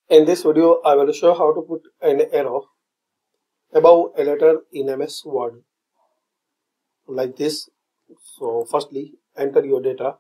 In this video, I will show how to put an arrow above a letter in MS Word like this. So firstly, enter your data.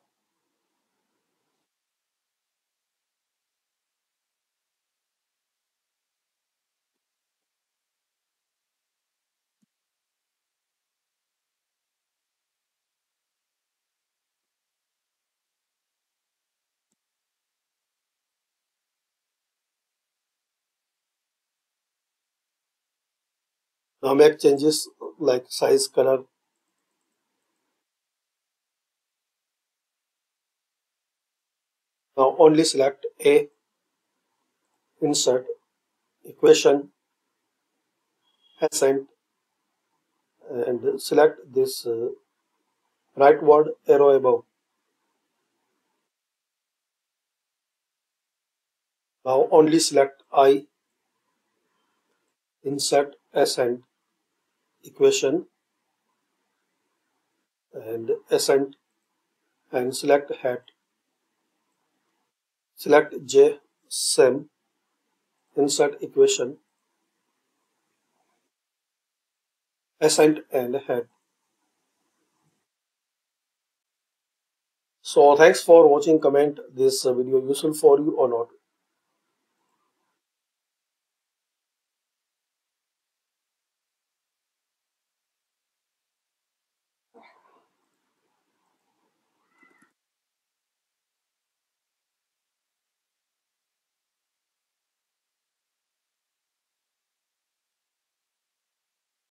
Now make changes like size, color. Now only select A, insert, equation, ascent, and select this rightward arrow above. Now only select I, insert, ascent, equation, and ascent, and select hat. Select J, same, insert equation, ascent, and head. So thanks for watching. Comment this video useful for you or not.